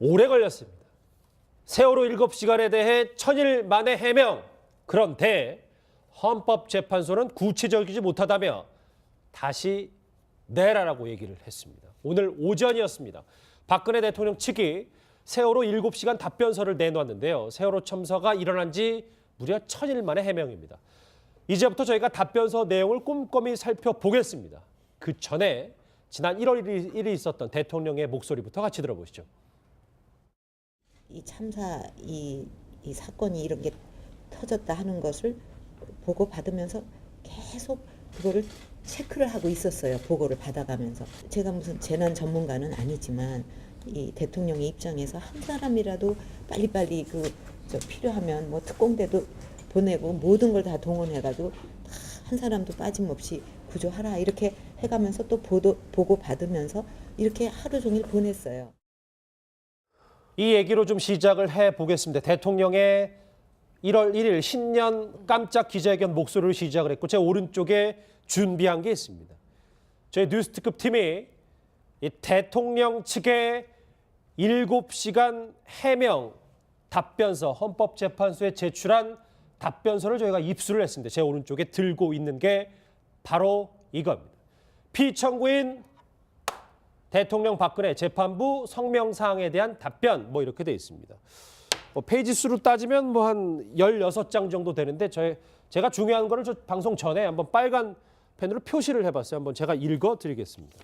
오래 걸렸습니다. 세월호 7시간에 대해 천일 만에 해명. 그런데 헌법재판소는 구체적이지 못하다며 다시 내라라고 얘기를 했습니다. 오늘 오전이었습니다. 박근혜 대통령 측이 세월호 7시간 답변서를 내놓았는데요. 세월호 참사가 일어난 지 무려 천일 만에 해명입니다. 이제부터 저희가 답변서 내용을 꼼꼼히 살펴보겠습니다. 그 전에 지난 1월 1일에 있었던 대통령의 목소리부터 같이 들어보시죠. 이 참사 이 사건이 이런 게 터졌다 하는 것을 보고 받으면서 계속 그거를 체크를 하고 있었어요. 보고를 받아가면서. 제가 무슨 재난 전문가는 아니지만 이 대통령의 입장에서 한 사람이라도 빨리빨리 필요하면 뭐 특공대도 보내고 모든 걸 다 동원해가지고 한 사람도 빠짐없이 구조하라 이렇게 해가면서 또 보고 받으면서 이렇게 하루 종일 보냈어요. 이 얘기로 좀 시작을 해보겠습니다. 대통령의 1월 1일 신년 깜짝 기자회견 목소리를 시작을 했고 제 오른쪽에 준비한 게 있습니다. 저희 뉴스특급 팀이 이 대통령 측의 7시간 해명 답변서 헌법재판소에 제출한 답변서를 저희가 입수를 했습니다. 제 오른쪽에 들고 있는 게 바로 이겁니다. 피청구인 대통령 박근혜 재판부 성명사항에 대한 답변 뭐 이렇게 돼 있습니다. 페이지 수로 따지면 뭐 한 16장 정도 되는데 제가 중요한 거를 저 방송 전에 한번 빨간 펜으로 표시를 해봤어요. 한번 제가 읽어드리겠습니다.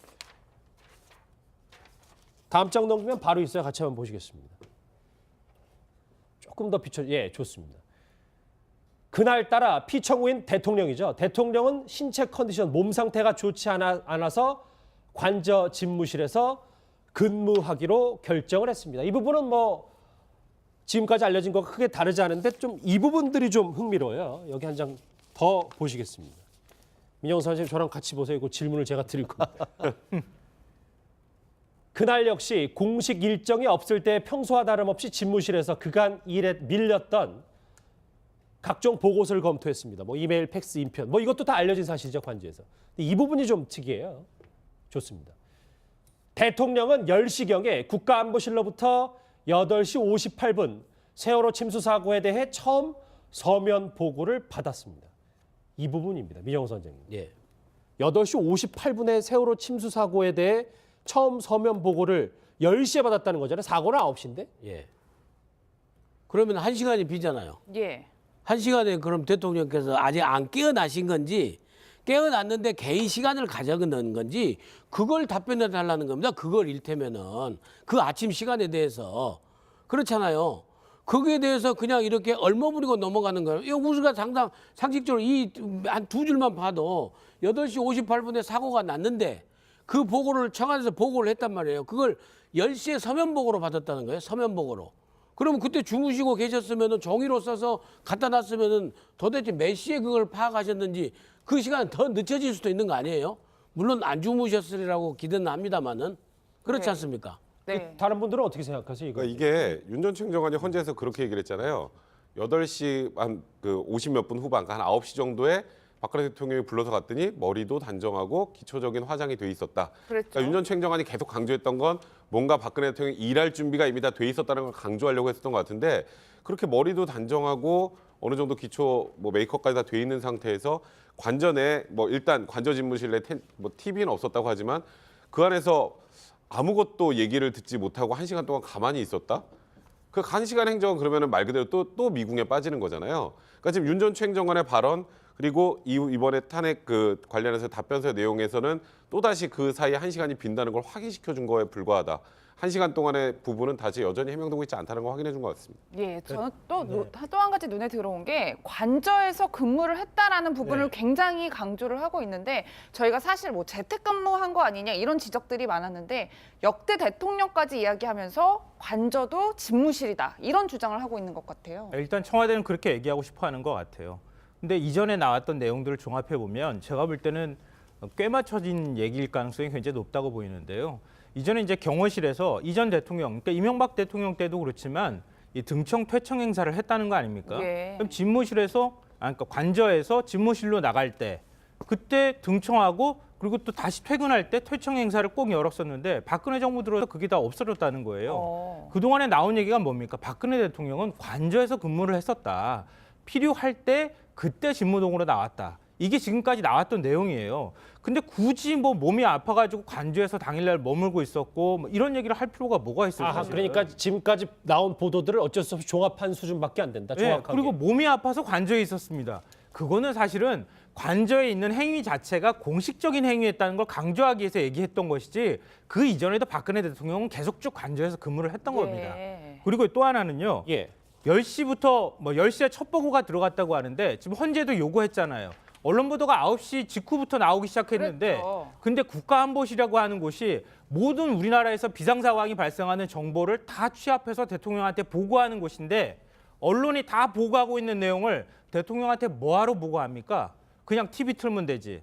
다음 장 넘기면 바로 있어요. 같이 한번 보시겠습니다. 조금 더 예, 좋습니다. 그날따라 피청구인 대통령이죠. 대통령은 신체 컨디션, 몸 상태가 좋지 않아서 관저 집무실에서 근무하기로 결정을 했습니다. 이 부분은 뭐 지금까지 알려진 것과 크게 다르지 않은데 좀 이 부분들이 좀 흥미로워요. 여기 한 장 더 보시겠습니다. 민영선 선생님 저랑 같이 보세요. 그 질문을 제가 드릴 겁니다. 그날 역시 공식 일정이 없을 때 평소와 다름없이 집무실에서 그간 일에 밀렸던 각종 보고서를 검토했습니다. 뭐 이메일, 팩스, 인편, 뭐 이것도 다 알려진 사실이죠, 관저에서. 이 부분이 좀 특이해요. 좋습니다. 대통령은 10시경에 국가안보실로부터 8시 58분 세월호 침수 사고에 대해 처음 서면 보고를 받았습니다. 이 부분입니다. 민영선 선생님. 예. 8시 58분에 세월호 침수 사고에 대해 처음 서면 보고를 10시에 받았다는 거잖아요. 사고는 9시인데. 예. 그러면 1시간이 비잖아요. 예. 1시간에 그럼 대통령께서 아직 안 깨어나신 건지 깨어났는데 개인 시간을 가져는 건지 그걸 답변해 달라는 겁니다. 그걸 일테면은 그 아침 시간에 대해서 그렇잖아요. 거기에 대해서 그냥 이렇게 얼머무리고 넘어가는 거예요. 이 우리가 상식적으로 이 한 두 줄만 봐도 8시 58분에 사고가 났는데 그 보고를 청와대에서 보고를 했단 말이에요. 그걸 10시에 서면 보고로 받았다는 거예요. 서면 보고로. 그러면 그때 주무시고 계셨으면은 종이로 써서 갖다 놨으면은 도대체 몇 시에 그걸 파악하셨는지 그 시간 더 늦춰질 수도 있는 거 아니에요? 물론 안 주무셨으리라고 기대는 합니다만은 그렇지 네. 않습니까? 네. 다른 분들은 어떻게 생각하세요? 이거? 그러니까 이게 윤 전 총장관이 헌재에서 그렇게 얘기를 했잖아요. 8시 한 50몇 분 후반, 한 9시 정도에 박근혜 대통령이 불러서 갔더니 머리도 단정하고 기초적인 화장이 돼 있었다. 그랬죠. 그러니까 윤 전 총장관이 계속 강조했던 건 뭔가 박근혜 대통령이 일할 준비가 이미 다 돼 있었다는 걸 강조하려고 했었던 것 같은데 그렇게 머리도 단정하고 어느 정도 기초 뭐 메이크업까지 다 돼 있는 상태에서 관전에 뭐 일단 관저 집무실 내 뭐 TV는 없었다고 하지만 그 안에서 아무것도 얘기를 듣지 못하고 1시간 동안 가만히 있었다? 그 1시간 행정은 그러면은 말 그대로 또 미궁에 빠지는 거잖아요. 그러니까 지금 윤 전 총장관의 발언 그리고 이번에 탄핵 그 관련해서 답변서 내용에서는 또다시 그 사이에 1시간이 빈다는 걸 확인시켜 준 거에 불과하다. 1시간 동안의 부분은 다시 여전히 해명되고 있지 않다는 걸 확인해 준 것 같습니다. 예, 저는 또 한 가지 눈에 들어온 게 관저에서 근무를 했다라는 부분을 네. 굉장히 강조를 하고 있는데 저희가 사실 뭐 재택근무한 거 아니냐 이런 지적들이 많았는데 역대 대통령까지 이야기하면서 관저도 집무실이다 이런 주장을 하고 있는 것 같아요. 일단 청와대는 그렇게 얘기하고 싶어하는 것 같아요. 근데 이전에 나왔던 내용들을 종합해 보면 제가 볼 때는 꽤 맞춰진 얘기일 가능성이 굉장히 높다고 보이는데요. 이전에 이제 경호실에서 이전 대통령, 그러니까 이명박 대통령 때도 그렇지만 이 등청 퇴청 행사를 했다는 거 아닙니까? 예. 그럼 집무실에서, 그러니까 관저에서 집무실로 나갈 때 그때 등청하고 그리고 또 다시 퇴근할 때 퇴청 행사를 꼭 열었었는데 박근혜 정부 들어서 그게 다 없어졌다는 거예요. 그동안에 나온 얘기가 뭡니까? 박근혜 대통령은 관저에서 근무를 했었다. 필요할 때 그때 집무동으로 나왔다. 이게 지금까지 나왔던 내용이에요. 근데 굳이 뭐 몸이 아파가지고 관저에서 당일날 머물고 있었고 뭐 이런 얘기를 할 필요가 뭐가 있어요? 아하, 사실은. 그러니까 지금까지 나온 보도들을 어쩔 수 없이 종합한 수준밖에 안 된다. 네, 정확하게. 그리고 몸이 아파서 관저에 있었습니다. 그거는 사실은 관저에 있는 행위 자체가 공식적인 행위였다는 걸 강조하기 위해서 얘기했던 것이지 그 이전에도 박근혜 대통령은 계속 쭉 관저에서 근무를 했던 겁니다. 그리고 또 하나는요. 예. 10시부터 뭐 10시에 첫 보고가 들어갔다고 하는데 지금 헌재도 요구했잖아요. 언론 보도가 9시 직후부터 나오기 시작했는데 그랬죠. 근데 국가안보실이라고 하는 곳이 모든 우리나라에서 비상 상황이 발생하는 정보를 다 취합해서 대통령한테 보고하는 곳인데 언론이 다 보고하고 있는 내용을 대통령한테 뭐하러 보고합니까? 그냥 TV 틀면 되지.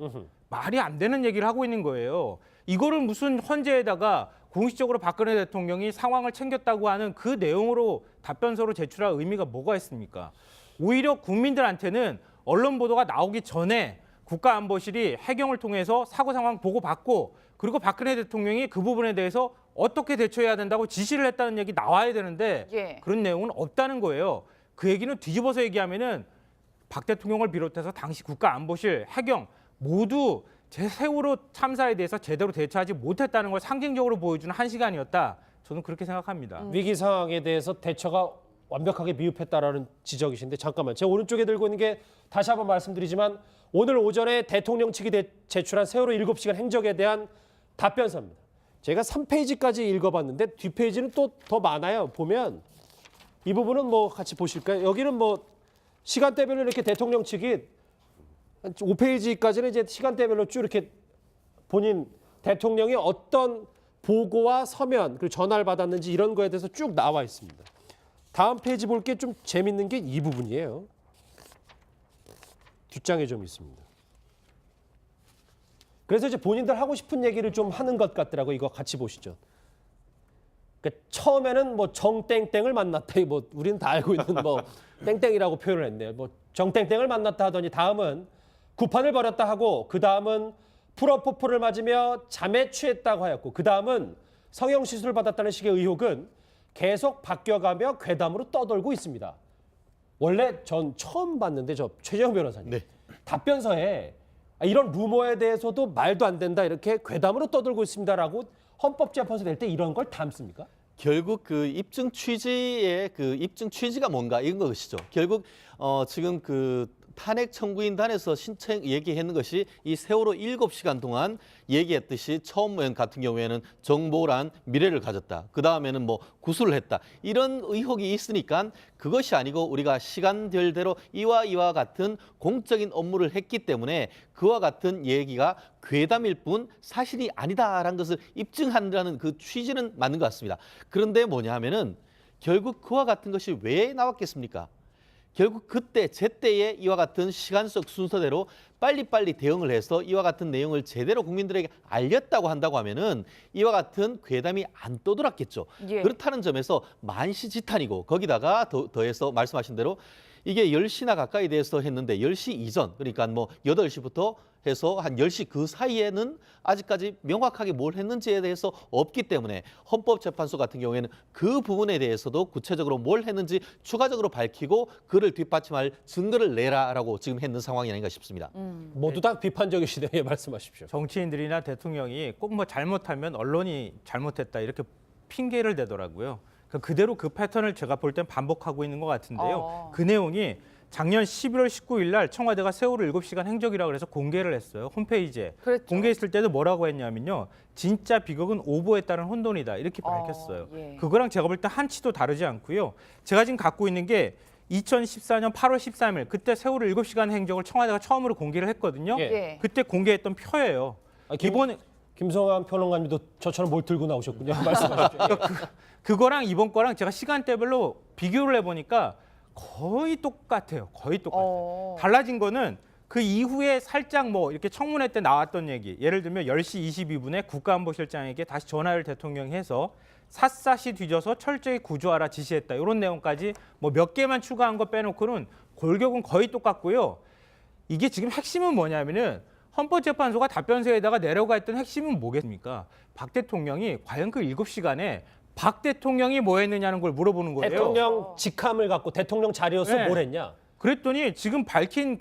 말이 안 되는 얘기를 하고 있는 거예요. 이거를 무슨 헌재에다가 공식적으로 박근혜 대통령이 상황을 챙겼다고 하는 그 내용으로 답변서로 제출할 의미가 뭐가 있습니까? 오히려 국민들한테는 언론 보도가 나오기 전에 국가안보실이 해경을 통해서 사고 상황 보고받고 그리고 박근혜 대통령이 그 부분에 대해서 어떻게 대처해야 된다고 지시를 했다는 얘기 나와야 되는데 예. 그런 내용은 없다는 거예요. 그 얘기는 뒤집어서 얘기하면은 박 대통령을 비롯해서 당시 국가안보실, 해경 모두 제 세월호 참사에 대해서 제대로 대처하지 못했다는 걸 상징적으로 보여주는 한 시간이었다. 저는 그렇게 생각합니다. 위기 상황에 대해서 대처가 완벽하게 미흡했다라는 지적이신데 잠깐만. 제 오른쪽에 들고 있는 게 다시 한번 말씀드리지만 오늘 오전에 대통령 측이 제출한 세월호 7시간 행적에 대한 답변서입니다. 제가 3페이지까지 읽어봤는데 뒷페이지는 또 더 많아요. 보면 이 부분은 뭐 같이 보실까요? 여기는 뭐 시간대별로 이렇게 대통령 측이 한 5페이지까지는 이제 시간대별로 쭉 이렇게 본인 대통령이 어떤 보고와 서면 그리고 전화를 받았는지 이런 거에 대해서 쭉 나와 있습니다. 다음 페이지 볼 게 좀 재밌는 게 이 부분이에요. 뒷장에 좀 있습니다. 그래서 이제 본인들 하고 싶은 얘기를 좀 하는 것 같더라고. 이거 같이 보시죠. 그러니까 처음에는 뭐 정땡땡을 만났다. 뭐 우리는 다 알고 있는 뭐 땡땡이라고 표현을 했네요. 뭐 정땡땡을 만났다 하더니 다음은 구판을 벌였다 하고 그 다음은 프로포폴을 맞으며 잠에 취했다고 하였고 그 다음은 성형시술을 받았다는 식의 의혹은 계속 바뀌어가며 괴담으로 떠돌고 있습니다. 원래 전 처음 봤는데 저 최재형 변호사님 답변서에 이런 루머에 대해서도 말도 안 된다 이렇게 괴담으로 떠돌고 있습니다라고 헌법재판소 낼 때 이런 걸 담습니까? 결국 그 입증 취지의 그 입증 취지가 뭔가 이런 것이죠. 결국 지금 그 탄핵 청구인단에서 신청 얘기했는 것이 이 세월호 7시간 동안 얘기했듯이 처음 같은 경우에는 정보란 미래를 가졌다. 그 다음에는 뭐 구술을 했다. 이런 의혹이 있으니까 그것이 아니고 우리가 시간별대로 이와 같은 공적인 업무를 했기 때문에 그와 같은 얘기가 괴담일 뿐 사실이 아니다라는 것을 입증한다는 그 취지는 맞는 것 같습니다. 그런데 뭐냐 하면은 결국 그와 같은 것이 왜 나왔겠습니까? 결국 그때 제때에 이와 같은 시간적 순서대로 빨리빨리 대응을 해서 이와 같은 내용을 제대로 국민들에게 알렸다고 한다고 하면은 이와 같은 괴담이 안 떠돌았겠죠. 예. 그렇다는 점에서 만시지탄이고 거기다가 더해서 말씀하신 대로 이게 10시나 가까이 돼서 했는데 10시 이전 그러니까 뭐 8시부터 해서 한 10시 그 사이에는 아직까지 명확하게 뭘 했는지에 대해서 없기 때문에 헌법재판소 같은 경우에는 그 부분에 대해서도 구체적으로 뭘 했는지 추가적으로 밝히고 그를 뒷받침할 증거를 내라라고 지금 했는 상황이 아닌가 싶습니다. 모두 다 비판적이시네요. 예, 말씀하십시오. 정치인들이나 대통령이 꼭 뭐 잘못하면 언론이 잘못했다 이렇게 핑계를 대더라고요. 그대로 그 패턴을 제가 볼 땐 반복하고 있는 것 같은데요. 그 내용이 작년 11월 19일 날 청와대가 세월호 7시간 행적이라고 해서 공개를 했어요. 홈페이지에. 그랬죠. 공개했을 때도 뭐라고 했냐면요. 진짜 비극은 오보에 따른 혼돈이다. 이렇게 밝혔어요. 예. 그거랑 제가 볼 때 한치도 다르지 않고요. 제가 지금 갖고 있는 게 2014년 8월 13일 그때 세월호 7시간 행적을 청와대가 처음으로 공개를 했거든요. 예. 예. 그때 공개했던 표예요. 이번에 김성환 평론가님도 저처럼 뭘 들고 나오셨군요. 말씀하십시오. 그거랑 이번 거랑 제가 시간대별로 비교를 해보니까 거의 똑같아요. 거의 똑같아요. 달라진 거는 그 이후에 살짝 뭐 이렇게 청문회 때 나왔던 얘기. 예를 들면 10시 22분에 국가안보실장에게 다시 전화를 대통령이 해서 샅샅이 뒤져서 철저히 구조하라 지시했다. 이런 내용까지 뭐 몇 개만 추가한 거 빼놓고는 골격은 거의 똑같고요. 이게 지금 핵심은 뭐냐면은 헌법재판소가 답변서에다가 내려가 있던 핵심은 뭐겠습니까? 박 대통령이 과연 그 7시간에 박 대통령이 뭐 했느냐는 걸 물어보는 거예요. 대통령 직함을 갖고 대통령 자리에서 네. 뭘 했냐? 그랬더니 지금 밝힌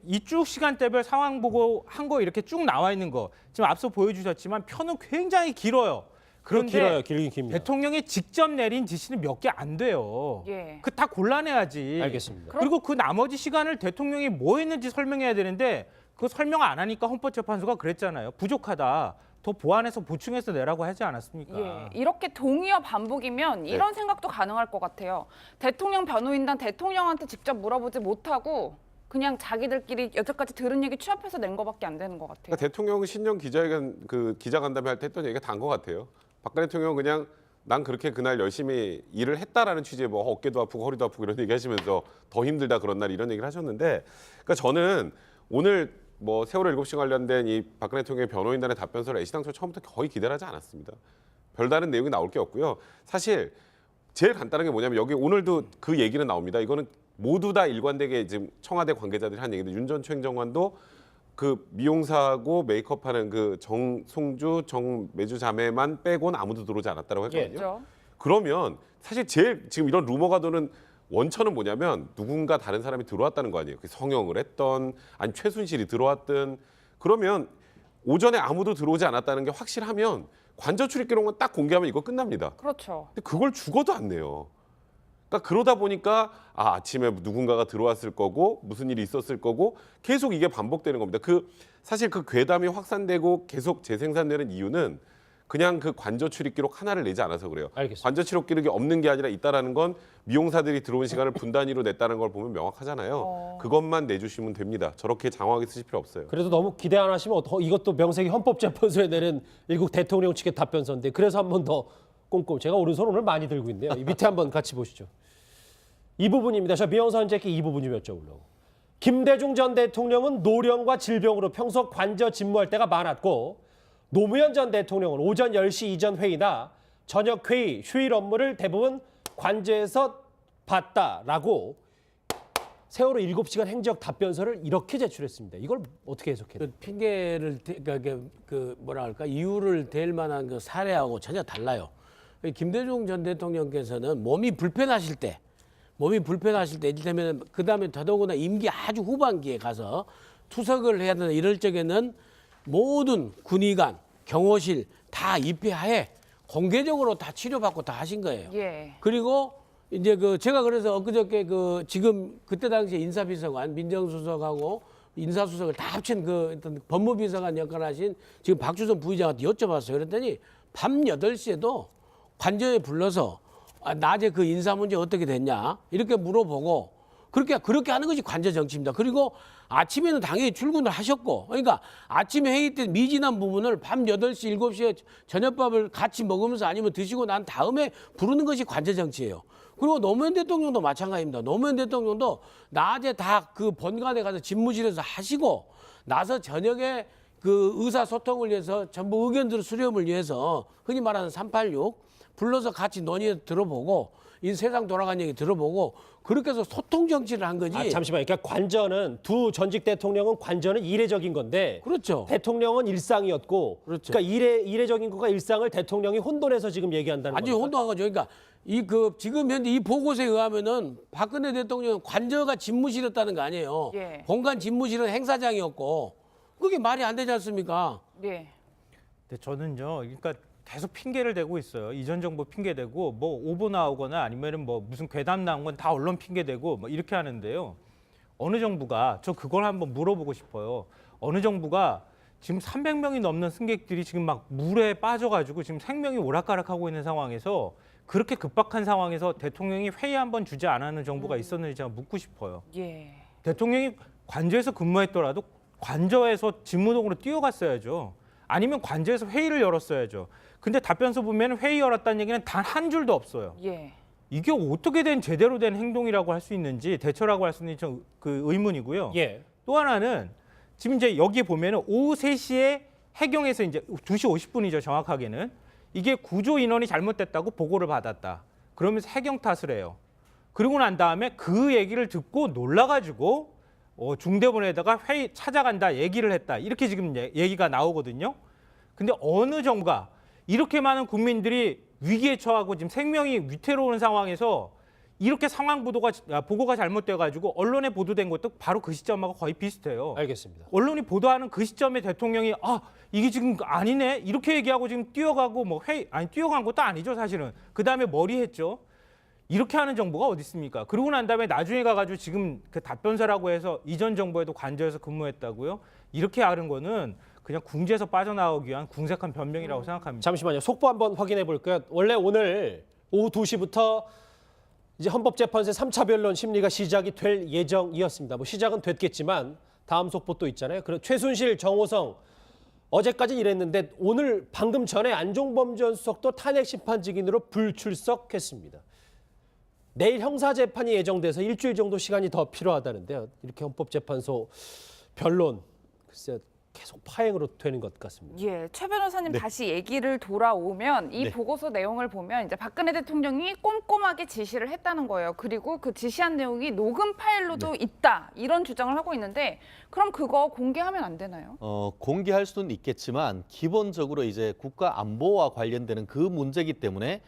이쭉 시간대별 상황 보고 한 거 이렇게 쭉 나와 있는 거 지금 앞서 보여주셨지만 편은 굉장히 길어요. 그런데 길어요. 길긴 깁니다. 대통령이 직접 내린 지시는 몇 개 안 돼요. 예. 그 다 골라내야지. 알겠습니다. 그리고 그 나머지 시간을 대통령이 뭐 했는지 설명해야 되는데 그 설명 안 하니까 헌법재판소가 그랬잖아요. 부족하다. 더 보완해서 보충해서 내라고 하지 않았습니까? 예, 이렇게 동의와 반복이면 이런 생각도 가능할 것 같아요. 대통령 변호인단 대통령한테 직접 물어보지 못하고 그냥 자기들끼리 여태까지 들은 얘기 취합해서 낸 거밖에 안 되는 것 같아요. 그러니까 대통령 신년 기자회견 그 기자간담회 할 때 했던 얘기가 다인 것 같아요. 박근혜 대통령은 그냥 난 그렇게 그날 열심히 일을 했다라는 취지의 뭐 어깨도 아프고 허리도 아프고 이런 얘기 하시면서 더 힘들다 그런 날 이런 얘기를 하셨는데, 그러니까 저는 오늘 뭐 세월호 7시 관련된 이 박근혜 대통령의 변호인단의 답변서를 애시당초 처음부터 거의 기대하지 않았습니다. 별다른 내용이 나올 게 없고요. 사실 제일 간단한 게 뭐냐면 여기 오늘도 그 얘기는 나옵니다. 이거는 모두 다 일관되게 지금 청와대 관계자들이 한 얘기인데 윤 전 총장관도 그 미용사하고 메이크업하는 그 정송주, 정매주 자매만 빼고는 아무도 들어오지 않았다고 했거든요. 그렇죠. 그러면 사실 제일 지금 이런 루머가 도는 원천은 뭐냐면 누군가 다른 사람이 들어왔다는 거 아니에요. 성형을 했던 아니 최순실이 들어왔든 그러면 오전에 아무도 들어오지 않았다는 게 확실하면 관저 출입 기록만 딱 공개하면 이거 끝납니다. 그렇죠. 근데 그걸 죽어도 안 내요. 그러니까 그러다 보니까 아침에 누군가가 들어왔을 거고 무슨 일이 있었을 거고 계속 이게 반복되는 겁니다. 사실 그 괴담이 확산되고 계속 재생산되는 이유는 그냥 그 관저 출입 기록 하나를 내지 않아서 그래요. 알겠습니다. 관저 출입 기록이 없는 게 아니라 있다라는 건 미용사들이 들어온 시간을 분 단위로 냈다는 걸 보면 명확하잖아요. 그것만 내주시면 됩니다. 저렇게 장황하게 쓰실 필요 없어요. 그래도 너무 기대 안 하시면 이것도 명색이 헌법재판소에 내는 일국 대통령 측의 답변서인데 그래서 한 번 더 꼼꼼. 제가 오른손 오늘 많이 들고 있네요. 이 밑에 한번 같이 보시죠. 이 부분입니다. 저 미영선 선재께 이 부분 좀 여쭤보려고. 김대중 전 대통령은 노령과 질병으로 평소 관저 집무할 때가 많았고 노무현 전 대통령은 오전 10시 이전 회의나 저녁 회의, 휴일 업무를 대부분 관저에서 봤다라고 세월호 7시간 행적 답변서를 이렇게 제출했습니다. 이걸 어떻게 해석해요? 그 핑계를 그 뭐라 할까 이유를 댈 만한 그 사례하고 전혀 달라요. 김대중 전 대통령께서는 몸이 불편하실 때 이를테면 그 다음에 더더구나 임기 아주 후반기에 가서 투석을 해야 되는 이럴 적에는 모든 군의관, 경호실 다 입회하에 공개적으로 다 치료받고 다 하신 거예요. 예. 그리고 이제 제가 그래서 엊그저께 지금 그때 당시에 인사비서관 민정수석하고 인사수석을 다 합친 어떤 법무비서관 역할을 하신 지금 박주선 부의장한테 여쭤봤어요. 그랬더니 밤 8시에도 관저에 불러서 낮에 그 인사 문제 어떻게 됐냐 이렇게 물어보고 그렇게 하는 것이 관저 정치입니다. 그리고 아침에는 당연히 출근을 하셨고 그러니까 아침 회의 때 미진한 부분을 밤 8시, 7시에 저녁밥을 같이 먹으면서 아니면 드시고 난 다음에 부르는 것이 관저 정치예요. 그리고 노무현 대통령도 마찬가지입니다. 노무현 대통령도 낮에 다 그 본관에 가서 집무실에서 하시고 나서 저녁에 그 의사소통을 위해서 전부 의견들 수렴을 위해서 흔히 말하는 386 불러서 같이 논의해 들어보고 이 세상 돌아간 얘기 들어보고 그렇게 해서 소통 정치를 한 거지. 잠시만요. 그러니까 관저는 두 전직 대통령은 관저는 이례적인 건데 그렇죠. 대통령은 일상이었고 그렇죠. 그러니까 이례적인 거가 일상을 대통령이 혼돈해서 지금 얘기한다는 완전히 겁니까? 혼동한 거죠. 그러니까 지금 현재 이 보고서에 의하면은 박근혜 대통령은 관저가 집무실이었다는 거 아니에요. 예. 본관 집무실은 행사장이었고 그게 말이 안 되지 않습니까? 예. 근데 저는요, 그러니까 계속 핑계를 대고 있어요. 이전 정부 핑계대고 뭐 오보 나오거나 아니면은 뭐 무슨 괴담 나온 건 다 언론 핑계대고 뭐 이렇게 하는데요. 어느 정부가 저 그걸 한번 물어보고 싶어요. 어느 정부가 지금 300명이 넘는 승객들이 지금 막 물에 빠져가지고 지금 생명이 오락가락하고 있는 상황에서 그렇게 급박한 상황에서 대통령이 회의 한번 주지 않았는 정부가 있었는지 제가 묻고 싶어요. 예. 대통령이 관저에서 근무했더라도 관저에서 집무동으로 뛰어갔어야죠. 아니면 관저에서 회의를 열었어야죠. 근데 답변서 보면 회의 열었다는 얘기는 단 한 줄도 없어요. 예. 이게 어떻게 된 제대로 된 행동이라고 할 수 있는지 대처라고 할 수 있는지 좀 그 의문이고요. 예. 또 하나는 지금 이제 여기 보면은 오후 3시에 해경에서 이제 2시 50분이죠, 정확하게는. 이게 구조 인원이 잘못됐다고 보고를 받았다. 그러면서 해경 탓을 해요. 그러고 난 다음에 그 얘기를 듣고 놀라가지고 중대본에다가 회의 찾아간다 얘기를 했다 이렇게 지금 얘기가 나오거든요. 근데 어느 정부가 이렇게 많은 국민들이 위기에 처하고 지금 생명이 위태로운 상황에서 이렇게 상황 보고가 잘못돼 가지고 언론에 보도된 것도 바로 그 시점하고 거의 비슷해요. 알겠습니다. 언론이 보도하는 그 시점에 대통령이 이게 지금 아니네 이렇게 얘기하고 지금 뛰어가고 뛰어간 것도 아니죠 사실은. 그 다음에 머리했죠. 이렇게 하는 정부가 어디 있습니까? 그러고 난 다음에 나중에 가가지고 지금 그 답변서라고 해서 이전 정부에도 관저에서 근무했다고요? 이렇게 하는 거는 그냥 궁지에서 빠져나오기 위한 궁색한 변명이라고 생각합니다. 잠시만요. 속보 한번 확인해 볼까요? 원래 오늘 오후 2시부터 이제 헌법재판소의 3차 변론 심리가 시작이 될 예정이었습니다. 뭐 시작은 됐겠지만 다음 속보 또 있잖아요. 그리고 최순실, 정호성 어제까지 이랬는데 오늘 방금 전에 안종범 전 수석도 탄핵 심판 증인으로 불출석했습니다. 내일 형사재판이 예정돼서 일주일 정도 시간이 더 필요하다는데요. 이렇게 헌법재판소 변론 글쎄요. 계속 파행으로 되는 것 같습니다. 예, 최 변호사님 네. 다시 얘기를 돌아오면 이 네. 보고서 내용을 보면 이제 박근혜 대통령이 꼼꼼하게 지시를 했다는 거예요. 그리고 그 지시한 내용이 녹음 파일로도 있다 이런 주장을 하고 있는데 그럼 그거 공개하면 안 되나요? 공개할 수는 있겠지만 기본적으로 이제 국가 안보와 관련되는 그 문제이기 때문에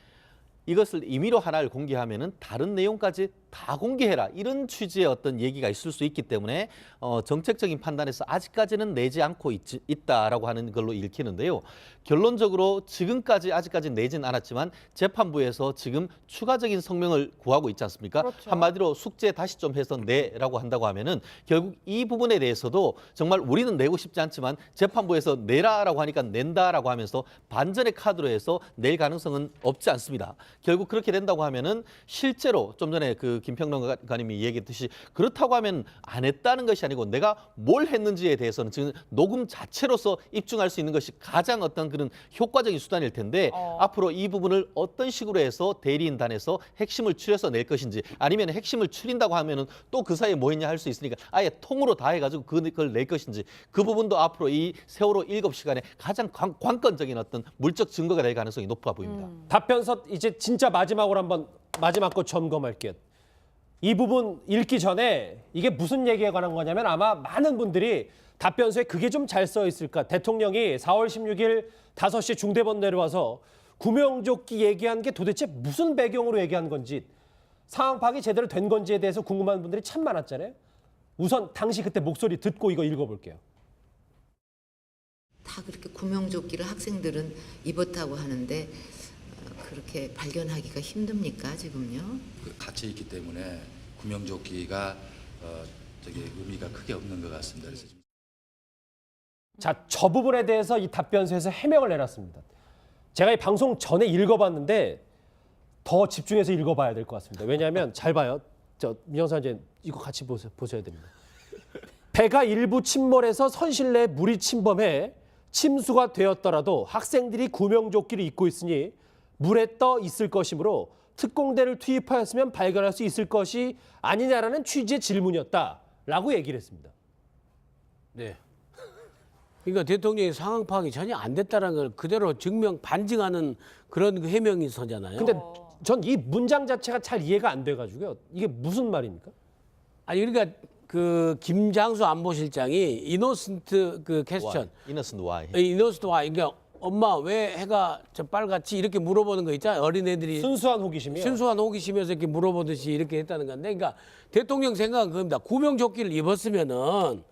이것을 임의로 하나를 공개하면은 다른 내용까지 다 공개해라 이런 취지의 어떤 얘기가 있을 수 있기 때문에 정책적인 판단에서 아직까지는 내지 않고 있다라고 하는 걸로 읽히는데요. 결론적으로 지금까지 아직까지 내진 않았지만 재판부에서 지금 추가적인 성명을 구하고 있지 않습니까? 그렇죠. 한마디로 숙제 다시 좀 해서 내라고 한다고 하면은 결국 이 부분에 대해서도 정말 우리는 내고 싶지 않지만 재판부에서 내라라고 하니까 낸다라고 하면서 반전의 카드로 해서 낼 가능성은 없지 않습니다. 결국 그렇게 된다고 하면은 실제로 좀 전에 그 김평론가님이 얘기했듯이 그렇다고 하면 안 했다는 것이 아니고 내가 뭘 했는지에 대해서는 지금 녹음 자체로서 입증할 수 있는 것이 가장 어떤 그런 효과적인 수단일 텐데 앞으로 이 부분을 어떤 식으로 해서 대리인단에서 핵심을 추려서 낼 것인지 아니면 핵심을 추린다고 하면은 또 그 사이에 뭐 했냐 할 수 있으니까 아예 통으로 다 해가지고 그걸 낼 것인지 그 부분도 앞으로 이 세월호 7시간에 가장 관건적인 어떤 물적 증거가 될 가능성이 높아 보입니다. 답변서 이제 진짜 마지막으로 한번 마지막 거 점검할게요. 이 부분 읽기 전에 이게 무슨 얘기에 관한 거냐면 아마 많은 분들이 답변서에 그게 좀 잘 써 있을까. 대통령이 4월 16일 5시에 중대본 내려와서 구명조끼 얘기한 게 도대체 무슨 배경으로 얘기한 건지 상황 파악이 제대로 된 건지에 대해서 궁금한 분들이 참 많았잖아요. 우선 당시 그때 목소리 듣고 이거 읽어볼게요. 다 그렇게 구명조끼를 학생들은 입었다고 하는데 그렇게 발견하기가 힘듭니까 지금요? 갇혀 있기 때문에 구명조끼가 의미가 크게 없는 것 같습니다. 그래서 지금 자, 저 부분에 대해서 이 답변서에서 해명을 내놨습니다. 제가 이 방송 전에 읽어봤는데 더 집중해서 읽어봐야 될 것 같습니다. 왜냐하면 잘 봐요. 민영사 이제 이거 같이 보셔야 됩니다. 배가 일부 침몰해서 선실 내에 물이 침범해 침수가 되었더라도 학생들이 구명조끼를 입고 있으니 물에 떠 있을 것이므로 특공대를 투입하였으면 발견할 수 있을 것이 아니냐라는 취지의 질문이었다라고 얘기를 했습니다. 네. 그러니까 대통령이 상황 파악이 전혀 안 됐다는 걸 그대로 반증하는 그런 그 해명이서잖아요. 근데 전 이 문장 자체가 잘 이해가 안 돼가지고요. 이게 무슨 말입니까? 아니 그러니까 그 김장수 안보실장이 이노센트 그 퀘스천, 이너스트 와이. 이노센트 와이, 그러니까 엄마 왜 해가 저 빨갛지 이렇게 물어보는 거 있잖아요. 어린애들이 순수한 호기심이요. 순수한 호기심에서 이렇게 물어보듯이 이렇게 했다는 건데, 그러니까 대통령 생각은 그겁니다. 구명조끼를 입었으면은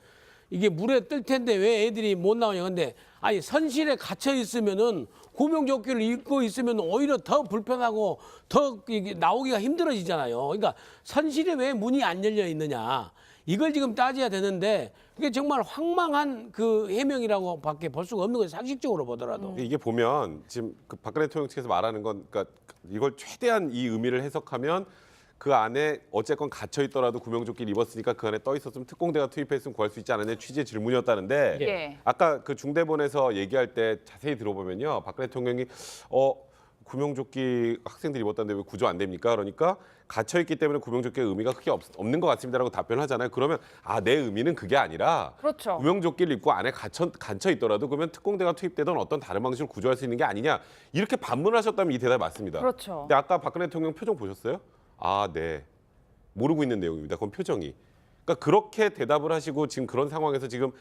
이게 물에 뜰 텐데 왜 애들이 못 나오냐. 근데 아니 선실에 갇혀 있으면은 구명조끼를 입고 있으면 오히려 더 불편하고 더 이게 나오기가 힘들어지잖아요. 그러니까 선실에 왜 문이 안 열려 있느냐. 이걸 지금 따져야 되는데 그게 정말 황망한 그 해명이라고 밖에 볼 수가 없는 거예요. 상식적으로 보더라도. 이게 보면 지금 그 박근혜 대통령 측에서 말하는 건 그러니까 이걸 최대한 이 의미를 해석하면 그 안에 어쨌건 갇혀 있더라도 구명조끼를 입었으니까 그 안에 떠 있었으면 특공대가 투입했으면 구할 수 있지 않았냐 취지의 질문이었다는데 예. 아까 그 중대본에서 얘기할 때 자세히 들어보면요. 박근혜 대통령이 구명조끼 학생들이 입었다는데 왜 구조 안 됩니까? 그러니까 갇혀 있기 때문에 구명조끼의 의미가 크게 없는 것 같습니다라고 답변하잖아요. 그러면 내 의미는 그게 아니라 그렇죠. 구명조끼를 입고 안에 갇혀 있더라도 그러면 특공대가 투입되던 어떤 다른 방식으로 구조할 수 있는 게 아니냐 이렇게 반문하셨다면 이 대답이 맞습니다. 그렇죠. 근데 아까 박근혜 대통령 표정 보셨어요? 네. 모르고 있는 내용입니다. 그건 표정이. 그러니까 그렇게 대답을 하시고 지금 그런 상황에서 지금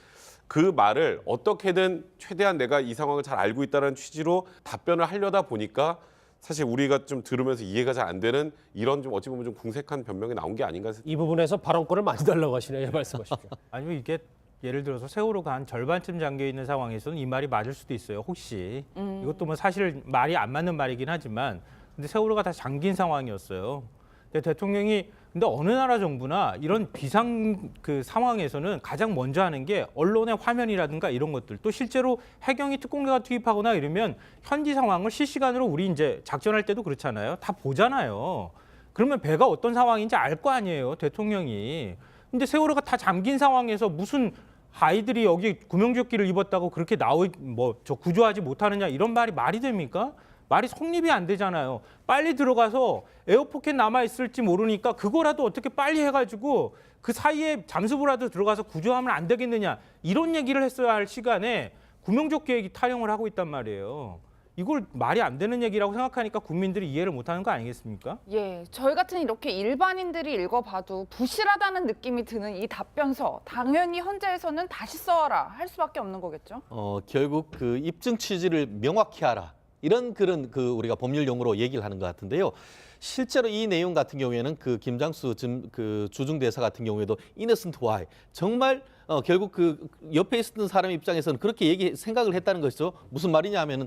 그 말을 어떻게든 최대한 내가 이 상황을 잘 알고 있다는 취지로 답변을 하려다 보니까 사실 우리가 좀 들으면서 이해가 잘 안 되는 이런 좀 어찌 보면 좀 궁색한 변명이 나온 게 아닌가 싶습니다. 이 부분에서 발언권을 많이 달라고 하시네요. 말씀하시죠. 아니면 이게 예를 들어서 세월호가 한 절반쯤 잠겨 있는 상황에서는 이 말이 맞을 수도 있어요. 혹시 이것도 뭐 사실 말이 안 맞는 말이긴 하지만 근데 세월호가 다 잠긴 상황이었어요. 근데 대통령이 근데 어느 나라 정부나 이런 비상 그 상황에서는 가장 먼저 하는 게 언론의 화면이라든가 이런 것들 또 실제로 해경이 특공대가 투입하거나 이러면 현지 상황을 실시간으로 우리 이제 작전할 때도 그렇잖아요. 다 보잖아요. 그러면 배가 어떤 상황인지 알 거 아니에요. 대통령이. 근데 세월호가 다 잠긴 상황에서 무슨 아이들이 여기 구명조끼를 입었다고 그렇게 저 구조하지 못하느냐 이런 말이 됩니까? 말이 성립이 안 되잖아요. 빨리 들어가서 에어포켓 남아있을지 모르니까 그거라도 어떻게 빨리 해가지고 그 사이에 잠수부라도 들어가서 구조하면 안 되겠느냐. 이런 얘기를 했어야 할 시간에 구명조끼 타령을 하고 있단 말이에요. 이걸 말이 안 되는 얘기라고 생각하니까 국민들이 이해를 못하는 거 아니겠습니까? 예, 저희 같은 이렇게 일반인들이 읽어봐도 부실하다는 느낌이 드는 이 답변서 당연히 헌재에서는 다시 써와라 할 수밖에 없는 거겠죠. 결국 그 입증 취지를 명확히 하라. 이런 그런 우리가 법률 용어로 얘기를 하는 것 같은데요. 실제로 이 내용 같은 경우에는 그 김장수 그 주중대사 같은 경우에도 innocent why 정말 결국 그 옆에 있었던 사람 입장에서는 그렇게 생각을 했다는 것이죠. 무슨 말이냐면은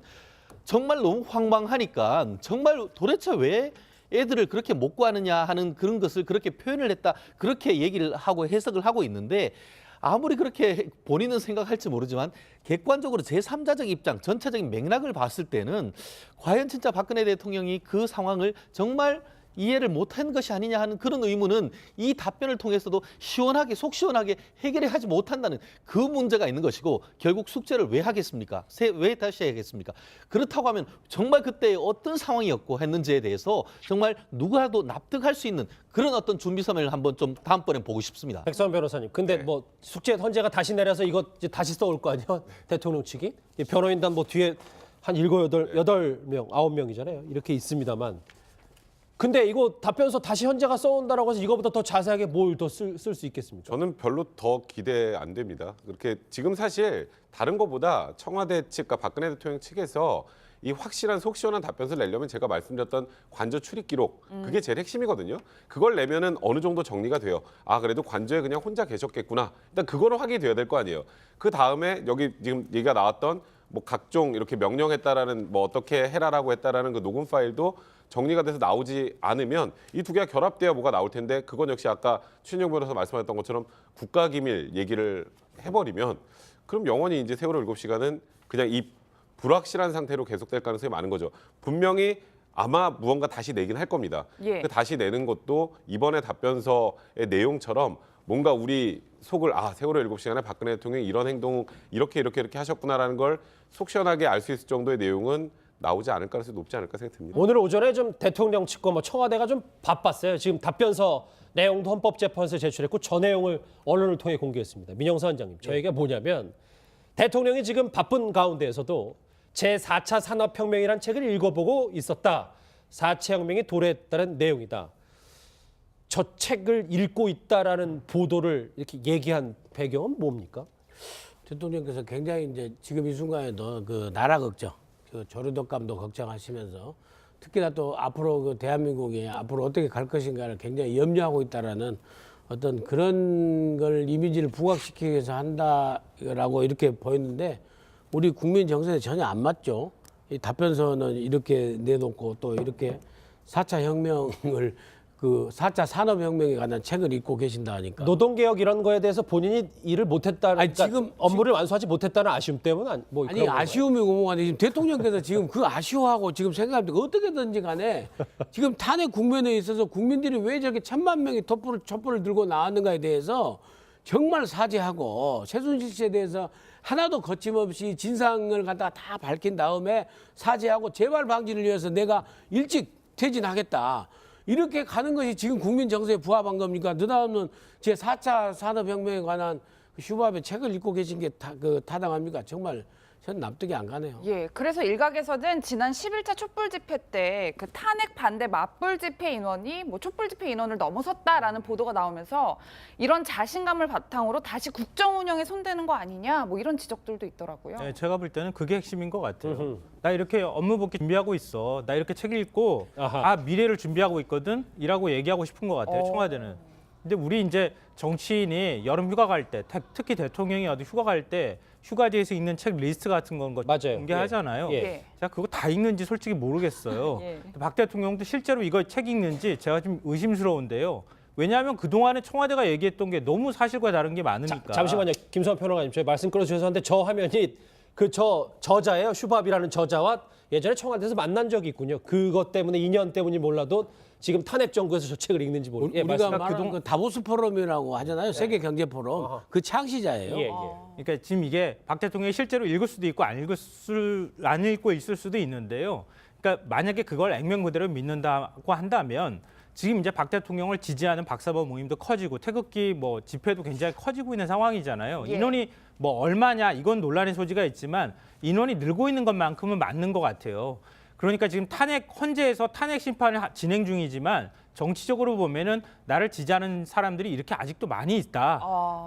정말 너무 황망하니까 정말 도대체 왜 애들을 그렇게 못 구하느냐 하는 그런 것을 그렇게 표현을 했다. 그렇게 얘기를 하고 해석을 하고 있는데 아무리 그렇게 본인은 생각할지 모르지만 객관적으로 제3자적 입장, 전체적인 맥락을 봤을 때는 과연 진짜 박근혜 대통령이 그 상황을 정말 이해를 못한 것이 아니냐 하는 그런 의문은 이 답변을 통해서도 시원하게 속 시원하게 해결하지 못한다는 그 문제가 있는 것이고 결국 숙제를 왜 하겠습니까? 왜 다시 해야겠습니까? 그렇다고 하면 정말 그때 어떤 상황이었고 했는지에 대해서 정말 누구라도 납득할 수 있는 그런 어떤 준비서면을 한번 좀 다음번에 보고 싶습니다. 백선 변호사님. 근데 네. 뭐 숙제 헌재가 다시 내려서 이거 이제 다시 써올 거 아니에요? 대통령 측이. 이 변호인단 뭐 뒤에 한 7, 8명, 9명이잖아요. 이렇게 있습니다만. 근데 이거 답변서 다시 헌재가 써온다라고 해서 이거보다 더 자세하게 뭘 더 쓸 수 있겠습니까? 저는 별로 더 기대 안 됩니다. 그렇게 지금 사실 다른 것보다 청와대 측과 박근혜 대통령 측에서 이 확실한 속 시원한 답변서를 내려면 제가 말씀드렸던 관저 출입 기록 그게 제일 핵심이거든요. 그걸 내면은 어느 정도 정리가 돼요. 아 그래도 관저에 그냥 혼자 계셨겠구나. 일단 그거는 확인이 돼야 될 거 아니에요. 그 다음에 여기 지금 얘기가 나왔던 뭐 각종 이렇게 명령했다라는 뭐 어떻게 해라라고 했다라는 그 녹음 파일도 정리가 돼서 나오지 않으면 이 두 개가 결합돼야 뭐가 나올 텐데 그건 역시 아까 최진영 변호사 말씀하셨던 것처럼 국가기밀 얘기를 해버리면 그럼 영원히 이제 세월호 7시간은 그냥 이 불확실한 상태로 계속될 가능성이 많은 거죠. 분명히 아마 무언가 다시 내긴 할 겁니다. 예. 그 다시 내는 것도 이번에 답변서의 내용처럼 뭔가 우리 속을 세월호 7시간에 박근혜 대통령이 이런 행동 이렇게 하셨구나라는 걸 속 시원하게 알 수 있을 정도의 내용은 나오지 않을 가능성이 높지 않을까 생각됩니다. 오늘 오전에 좀 대통령 측과 뭐 청와대가 좀 바빴어요. 지금 답변서 내용도 헌법재판소에 제출했고 저 내용을 언론을 통해 공개했습니다. 민영사 원장님, 저희가 뭐냐면 대통령이 지금 바쁜 가운데에서도 제4차 산업혁명이라는 책을 읽어보고 있었다. 4차 혁명이 도래했다는 내용이다. 저 책을 읽고 있다라는 보도를 이렇게 얘기한 배경은 뭡니까? 대통령께서 굉장히 이제 지금 이 순간에도 그 나라 걱정, 그 조류독감도 걱정하시면서 특히나 또 앞으로 그 대한민국이 앞으로 어떻게 갈 것인가를 굉장히 염려하고 있다라는 어떤 그런 걸 이미지를 부각시키기 위해서 한다라고 이렇게 보였는데 우리 국민 정서에 전혀 안 맞죠. 이 답변서는 이렇게 내놓고 또 이렇게 4차 혁명을 그 4차 산업혁명에 관한 책을 읽고 계신다 하니까. 노동개혁 이런 거에 대해서 본인이 일을 못했다는, 아니, 그러니까 지금 업무를 완수하지 못했다는 아쉬움 때문은 뭐 아니 그런 건가요? 아쉬움이 고무한데 지금 대통령께서 지금 그 아쉬워하고 지금 생각합니다. 어떻게든지 간에 지금 탄핵 국면에 있어서 국민들이 왜 저렇게 1000만 명이 촛불을 들고 나왔는가에 대해서 정말 사죄하고 최순실 씨에 대해서 하나도 거침없이 진상을 갖다가 다 밝힌 다음에 사죄하고 재발 방지를 위해서 내가 일찍 퇴진하겠다. 이렇게 가는 것이 지금 국민 정서에 부합한 겁니까? 느닷없는 제4차 산업혁명에 관한 슈밥의 책을 읽고 계신 게 타당합니까? 정말 전 납득이 안 가네요. 예, 그래서 일각에서는 지난 10일차 촛불 집회 때 그 탄핵 반대 맞불 집회 인원이 뭐 촛불 집회 인원을 넘어섰다라는 보도가 나오면서 이런 자신감을 바탕으로 다시 국정 운영에 손대는 거 아니냐 뭐 이런 지적들도 있더라고요. 네, 제가 볼 때는 그게 핵심인 것 같아요. 나 이렇게 업무 복귀 준비하고 있어. 나 이렇게 책 읽고 아하. 미래를 준비하고 있거든. 이라고 얘기하고 싶은 것 같아요. 어. 청와대는. 근데 우리 이제 정치인이 여름 휴가 갈 때, 특히 대통령이 어디 휴가 갈 때 휴가지에서 읽는 책 리스트 같은 건 맞아요. 공개하잖아요. 예. 예. 제가 그거 다 읽는지 솔직히 모르겠어요. 예. 박 대통령도 실제로 이거 책 읽는지 제가 좀 의심스러운데요. 왜냐하면 그동안에 청와대가 얘기했던 게 너무 사실과 다른 게 많으니까. 잠시만요, 김수환 평론가님, 저희 말씀 끊어주셔서 하는데 저 화면이 그 저자예요. 슈밥이라는 저자와 예전에 청와대에서 만난 적이 있군요. 그것 때문에 인연 때문인지 몰라도 지금 탄핵 정부에서 저 책을 읽는지 모르. 예, 우리가 말씀. 말하는 그 다보스 포럼이라고 하잖아요. 세계 경제 포럼. 그 창시자예요. 예, 예. 그러니까 지금 이게 박 대통령이 실제로 읽을 수도 있고 안 읽고 있을 수도 있는데요. 그러니까 만약에 그걸 액면 그대로 믿는다고 한다면 지금 이제 박 대통령을 지지하는 박사모 모임도 커지고 태극기 뭐 집회도 굉장히 커지고 있는 상황이잖아요. 예. 인원이 뭐 얼마냐 이건 논란의 소지가 있지만 인원이 늘고 있는 것만큼은 맞는 것 같아요. 그러니까 지금 헌재에서 탄핵 심판을 진행 중이지만 정치적으로 보면은 나를 지지하는 사람들이 이렇게 아직도 많이 있다.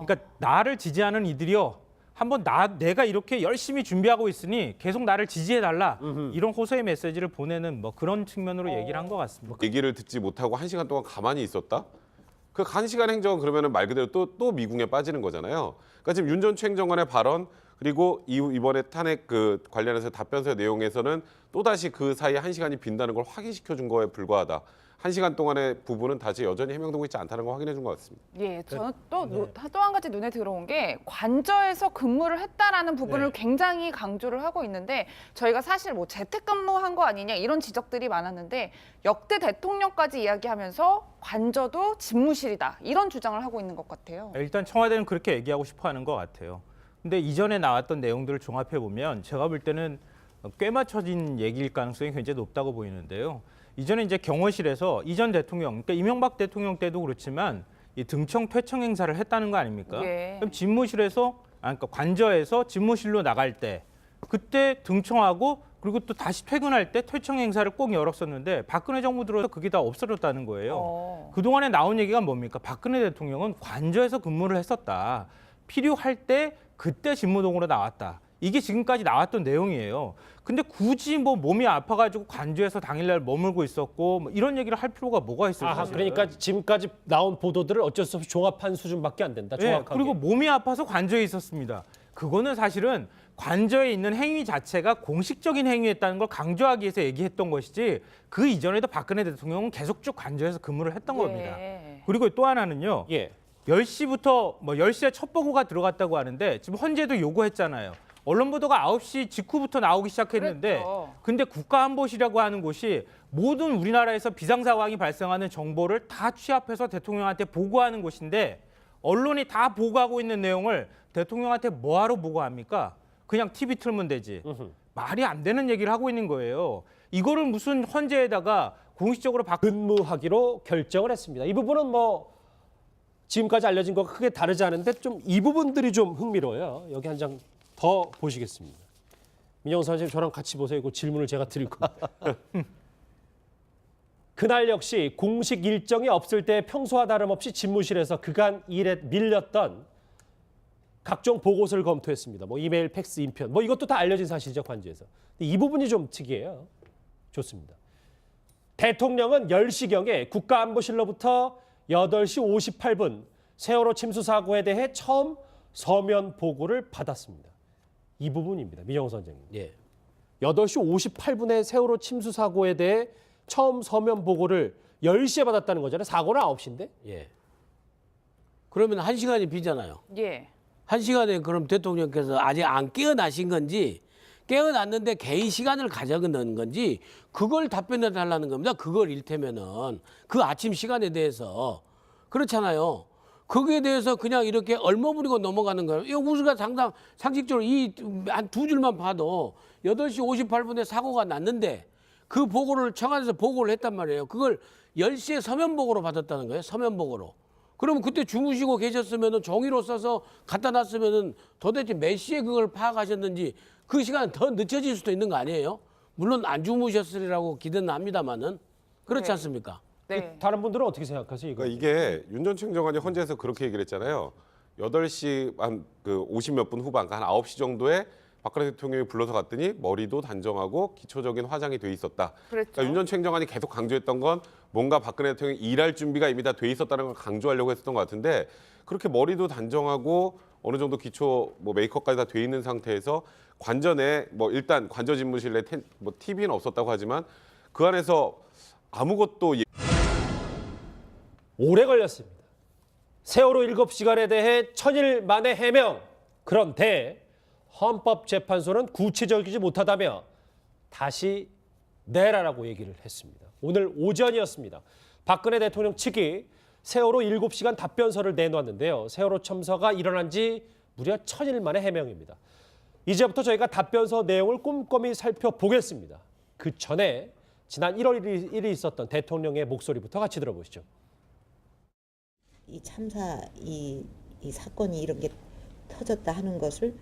그러니까 나를 지지하는 이들이요. 한번 내가 이렇게 열심히 준비하고 있으니 계속 나를 지지해달라. 이런 호소의 메시지를 보내는 뭐 그런 측면으로 얘기를 한 것 같습니다. 얘기를 듣지 못하고 1시간 동안 가만히 있었다? 그 1시간 행정은 그러면은 말 그대로 또 미궁에 빠지는 거잖아요. 그러니까 지금 윤 전 행정관의 발언 그리고 이번에 탄핵 그 관련해서 답변서 내용에서는 또다시 그 사이에 1시간이 빈다는 걸 확인시켜 준 거에 불과하다. 1시간 동안의 부분은 다시 여전히 해명되고 있지 않다는 걸 확인해 준 것 같습니다. 예, 저는 또 한 가지 눈에 들어온 게 관저에서 근무를 했다라는 부분을 굉장히 강조를 하고 있는데 저희가 사실 뭐 재택근무한 거 아니냐 이런 지적들이 많았는데 역대 대통령까지 이야기하면서 관저도 집무실이다 이런 주장을 하고 있는 것 같아요. 일단 청와대는 그렇게 얘기하고 싶어하는 것 같아요. 근데 이전에 나왔던 내용들을 종합해 보면 제가 볼 때는 꽤 맞춰진 얘기일 가능성이 굉장히 높다고 보이는데요. 이전에 이제 경호실에서 이전 대통령, 그러니까 이명박 대통령 때도 그렇지만 이 등청 퇴청 행사를 했다는 거 아닙니까? 예. 그럼 그러니까 관저에서 집무실로 나갈 때 그때 등청하고 그리고 또 다시 퇴근할 때 퇴청 행사를 꼭 열었었는데 박근혜 정부 들어서 그게 다 없어졌다는 거예요. 그동안에 나온 얘기가 뭡니까? 박근혜 대통령은 관저에서 근무를 했었다. 필요할 때 그때 집무동으로 나왔다. 이게 지금까지 나왔던 내용이에요. 근데 굳이 뭐 몸이 아파가지고 관저에서 당일날 머물고 있었고 뭐 이런 얘기를 할 필요가 뭐가 있어요? 아하, 사실은. 그러니까 지금까지 나온 보도들을 어쩔 수 없이 종합한 수준밖에 안 된다. 예, 정확하게. 그리고 몸이 아파서 관저에 있었습니다. 그거는 사실은 관저에 있는 행위 자체가 공식적인 행위였다는 걸 강조하기 위해서 얘기했던 것이지 그 이전에도 박근혜 대통령은 계속 쭉 관저에서 근무를 했던 겁니다. 그리고 또 하나는요. 예. 10시부터 뭐 10시에 첫 보고가 들어갔다고 하는데 지금 헌재도 요구했잖아요. 언론 보도가 9시 직후부터 나오기 시작했는데 그랬죠. 근데 국가안보실이라고 하는 곳이 모든 우리나라에서 비상 상황이 발생하는 정보를 다 취합해서 대통령한테 보고하는 곳인데 언론이 다 보고하고 있는 내용을 대통령한테 뭐하러 보고합니까? 그냥 TV 틀면 되지. 말이 안 되는 얘기를 하고 있는 거예요. 이거를 무슨 헌재에다가 공식적으로 근무하기로 결정을 했습니다. 이 부분은 뭐 지금까지 알려진 것과 크게 다르지 않은데 좀 이 부분들이 좀 흥미로워요. 여기 한 장 더 보시겠습니다. 민영 선생님 저랑 같이 보세요. 그 질문을 제가 드릴 겁니다. 그날 역시 공식 일정이 없을 때 평소와 다름없이 집무실에서 그간 일에 밀렸던 각종 보고서를 검토했습니다. 뭐 이메일, 팩스, 인편, 뭐 이것도 다 알려진 사실이죠, 관저에서. 이 부분이 좀 특이해요. 좋습니다. 대통령은 10시경에 국가안보실로부터 8시 58분 세월호 침수 사고에 대해 처음 서면 보고를 받았습니다. 이 부분입니다. 민정호 선생님. 예. 8시 58분에 세월호 침수 사고에 대해 처음 서면 보고를 10시에 받았다는 거잖아요. 사고는 9시인데. 예. 그러면 1시간이 비잖아요. 예. 1시간에 그럼 대통령께서 아직 안 깨어나신 건지 깨어났는데 개인 시간을 가져는 건지 그걸 답변해 달라는 겁니다. 그걸 일테면은 그 아침 시간에 대해서 그렇잖아요. 거기에 대해서 그냥 이렇게 얼머무리고 넘어가는 거예요. 이거 우리가 상식적으로 이 한 두 줄만 봐도 8시 58분에 사고가 났는데 그 보고를 청와대에서 보고를 했단 말이에요. 그걸 10시에 서면 보고로 받았다는 거예요. 서면 보고로. 그러면 그때 주무시고 계셨으면은 종이로 써서 갖다 놨으면은 도대체 몇 시에 그걸 파악하셨는지 그 시간 더 늦춰질 수도 있는 거 아니에요? 물론 안 주무셨으리라고 기대는 합니다만은 그렇지 네. 않습니까? 네. 다른 분들은 어떻게 생각하세요? 이거? 그러니까 이게 윤 전 총장관이 헌재에서 그렇게 얘기를 했잖아요. 8시 한 그 50몇 분 후반, 한 9시 정도에 박근혜 대통령이 불러서 갔더니 머리도 단정하고 기초적인 화장이 돼 있었다. 그랬죠. 그러니까 윤 전 총장관이 계속 강조했던 건 뭔가 박근혜 대통령이 일할 준비가 이미 다 돼 있었다는 걸 강조하려고 했었던 것 같은데 그렇게 머리도 단정하고 어느 정도 기초 뭐 메이크업까지 다 돼 있는 상태에서 관전에 뭐 일단 관저 집무실 내 뭐 TV는 없었다고 하지만 그 안에서 아무것도 오래 걸렸습니다. 세월호 7시간에 대해 천일 만에 해명. 그런데 헌법재판소는 구체적이지 못하다며 다시 내라라고 얘기를 했습니다. 오늘 오전이었습니다. 박근혜 대통령 측이 세월호 7시간 답변서를 내놓았는데요. 세월호 참사가 일어난 지 무려 천일 만에 해명입니다. 이제부터 저희가 답변서 내용을 꼼꼼히 살펴보겠습니다. 그 전에 지난 1월 1일에 있었던 대통령의 목소리부터 같이 들어보시죠. 이 참사 이 사건이 이런 게 터졌다 하는 것을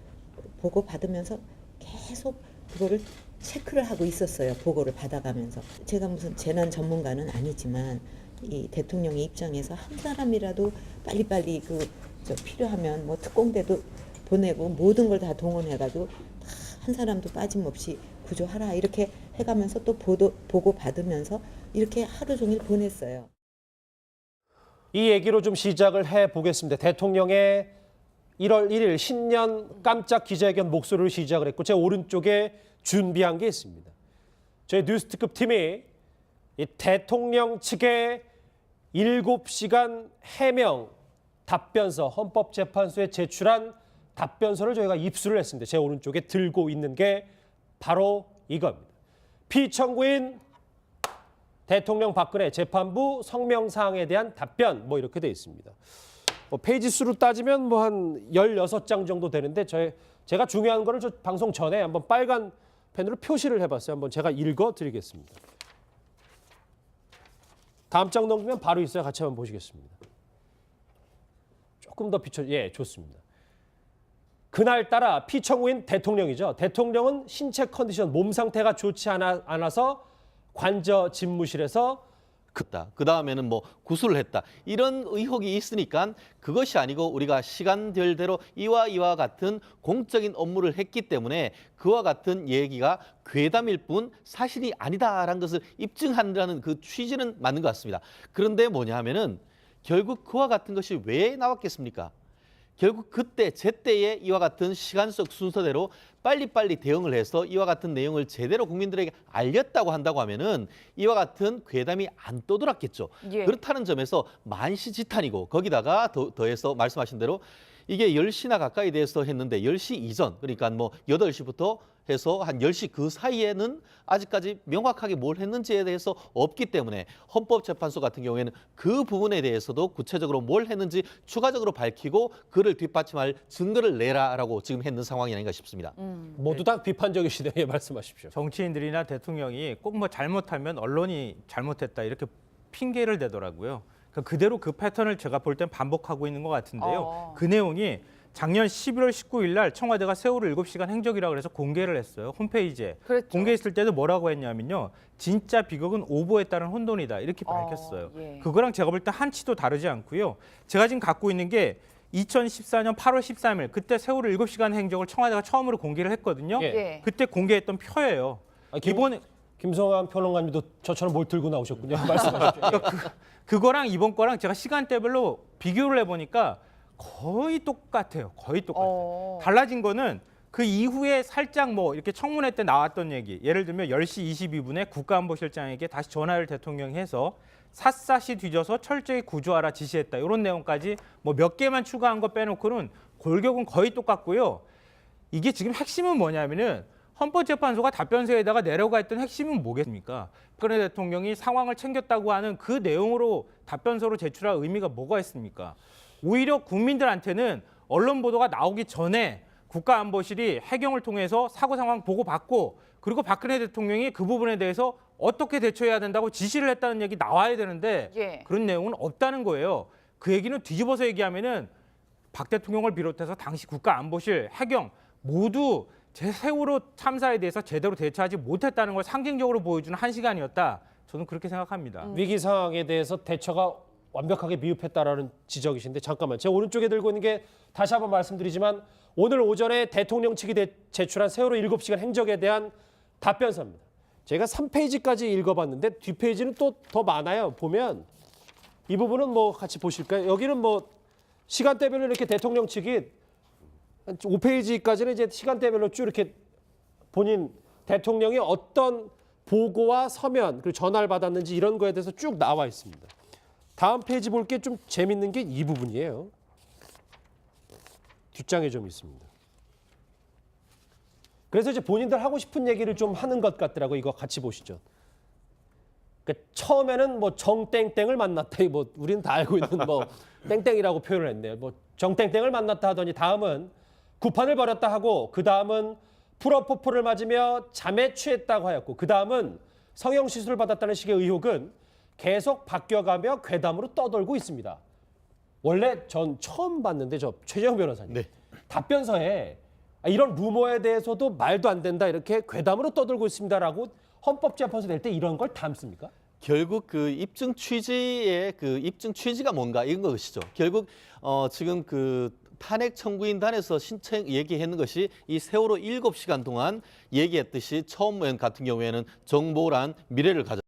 보고 받으면서 계속 그거를 체크를 하고 있었어요. 보고를 받아가면서. 제가 무슨 재난 전문가는 아니지만 이 대통령의 입장에서 한 사람이라도 빨리빨리 필요하면 뭐 특공대도 보내고 모든 걸 다 동원해가지고 다 한 사람도 빠짐없이 구조하라 이렇게 해가면서 또 보고 받으면서 이렇게 하루 종일 보냈어요. 이 얘기로 좀 시작을 해보겠습니다. 대통령의 1월 1일 신년 깜짝 기자회견 목소리를 시작을 했고 제 오른쪽에 준비한 게 있습니다. 저희 뉴스특급 팀이 이 대통령 측의 7시간 해명 답변서 헌법재판소에 제출한 답변서를 저희가 입수를 했습니다. 제 오른쪽에 들고 있는 게 바로 이겁니다. 피청구인 대통령 박근혜 재판부 성명사항에 대한 답변 뭐 이렇게 돼 있습니다. 페이지 수로 따지면 뭐 한 16장 정도 되는데 제가 중요한 거를 저 방송 전에 한번 빨간 펜으로 표시를 해봤어요. 한번 제가 읽어드리겠습니다. 다음 장 넘기면 바로 있어요. 같이 한번 보시겠습니다. 조금 더 예, 좋습니다. 그날따라 피청구인 대통령이죠. 대통령은 신체 컨디션, 몸 상태가 좋지 않아서 관저 집무실에서 그 다음에는 뭐 구술을 했다. 이런 의혹이 있으니까 그것이 아니고 우리가 시간별대로 이와 같은 공적인 업무를 했기 때문에 그와 같은 얘기가 괴담일 뿐 사실이 아니다라는 것을 입증한다는 그 취지는 맞는 것 같습니다. 그런데 뭐냐 하면은 결국 그와 같은 것이 왜 나왔겠습니까? 결국 그때 제때에 이와 같은 시간 속 순서대로 빨리빨리 대응을 해서 이와 같은 내용을 제대로 국민들에게 알렸다고 한다고 하면은 이와 같은 괴담이 안 떠돌았겠죠. 예. 그렇다는 점에서 만시지탄이고 거기다가 더해서 말씀하신 대로 이게 10시나 가까이 돼서 했는데 10시 이전 그러니까 뭐 8시부터 해서 한 10시 그 사이에는 아직까지 명확하게 뭘 했는지에 대해서 없기 때문에 헌법재판소 같은 경우에는 그 부분에 대해서도 구체적으로 뭘 했는지 추가적으로 밝히고 그를 뒷받침할 증거를 내라라고 지금 했는 상황이 아닌가 싶습니다. 모두 다 비판적이시네요. 예, 말씀하십시오. 정치인들이나 대통령이 꼭 뭐 잘못하면 언론이 잘못했다 이렇게 핑계를 대더라고요. 그러니까 그대로 그 패턴을 제가 볼 땐 반복하고 있는 것 같은데요. 그 내용이 작년 11월 19일 날 청와대가 세월호 7시간 행적이라고 해서 공개를 했어요. 홈페이지에. 그랬죠. 공개했을 때도 뭐라고 했냐면요. 진짜 비극은 오보에 따른 혼돈이다. 이렇게 밝혔어요. 예. 그거랑 제가 볼 때 한치도 다르지 않고요. 제가 지금 갖고 있는 게 2014년 8월 13일 그때 세월호 7시간 행적을 청와대가 처음으로 공개를 했거든요. 예. 예. 그때 공개했던 표예요. 이번에 김성환 평론가님도 저처럼 뭘 들고 나오셨군요. 말씀하십시오. 그거랑 이번 거랑 제가 시간대별로 비교를 해보니까 거의 똑같아요. 거의 똑같아요. 달라진 거는 그 이후에 살짝 뭐 이렇게 청문회 때 나왔던 얘기. 예를 들면 10시 22분에 국가안보실장에게 다시 전화를 대통령이 해서 샅샅이 뒤져서 철저히 구조하라 지시했다. 이런 내용까지 뭐 몇 개만 추가한 거 빼놓고는 골격은 거의 똑같고요. 이게 지금 핵심은 뭐냐면은 헌법재판소가 답변서에다가 내려가 있던 핵심은 뭐겠습니까? 박근혜 대통령이 상황을 챙겼다고 하는 그 내용으로 답변서로 제출할 의미가 뭐가 있습니까? 오히려 국민들한테는 언론 보도가 나오기 전에 국가안보실이 해경을 통해서 사고 상황 보고받고 그리고 박근혜 대통령이 그 부분에 대해서 어떻게 대처해야 된다고 지시를 했다는 얘기 나와야 되는데 예. 그런 내용은 없다는 거예요. 그 얘기는 뒤집어서 얘기하면은 박 대통령을 비롯해서 당시 국가안보실, 해경 모두 제 세월호 참사에 대해서 제대로 대처하지 못했다는 걸 상징적으로 보여주는 한 시간이었다. 저는 그렇게 생각합니다. 위기 상황에 대해서 대처가 완벽하게 미흡했다라는 지적이신데 잠깐만 제 오른쪽에 들고 있는 게 다시 한번 말씀드리지만 오늘 오전에 대통령 측이 제출한 세월호 7시간 행적에 대한 답변서입니다. 제가 3페이지까지 읽어봤는데 뒷페이지는 또 더 많아요. 보면 이 부분은 뭐 같이 보실까요? 여기는 뭐 시간대별로 이렇게 대통령 측이 한 5페이지까지는 이제 시간대별로 쭉 이렇게 본인 대통령이 어떤 보고와 서면 그리고 전화를 받았는지 이런 거에 대해서 쭉 나와 있습니다. 다음 페이지 볼 게 좀 재밌는 게 이 부분이에요. 뒷장에 좀 있습니다. 그래서 이제 본인들 하고 싶은 얘기를 좀 하는 것 같더라고. 이거 같이 보시죠. 그러니까 처음에는 뭐 정땡땡을 만났다. 뭐 우리는 다 알고 있는 뭐 땡땡이라고 표현을 했네요. 뭐 정땡땡을 만났다 하더니 다음은 구판을 벌였다 하고 그 다음은 프로포폴을 맞으며 잠에 취했다고 하였고 그 다음은 성형시술을 받았다는 식의 의혹은 계속 바뀌어가며 괴담으로 떠돌고 있습니다. 원래 전 처음 봤는데 저 최재형 변호사님 네. 답변서에 이런 루머에 대해서도 말도 안 된다 이렇게 괴담으로 떠돌고 있습니다라고 헌법재판소 낼 때 이런 걸 담습니까? 결국 그 입증 취지가 뭔가 이런 것이죠. 결국 지금 그 탄핵 청구인단에서 신청 얘기했는 것이 이 세월호 7시간 동안 얘기했듯이 처음 같은 경우에는 정보란 미래를 가져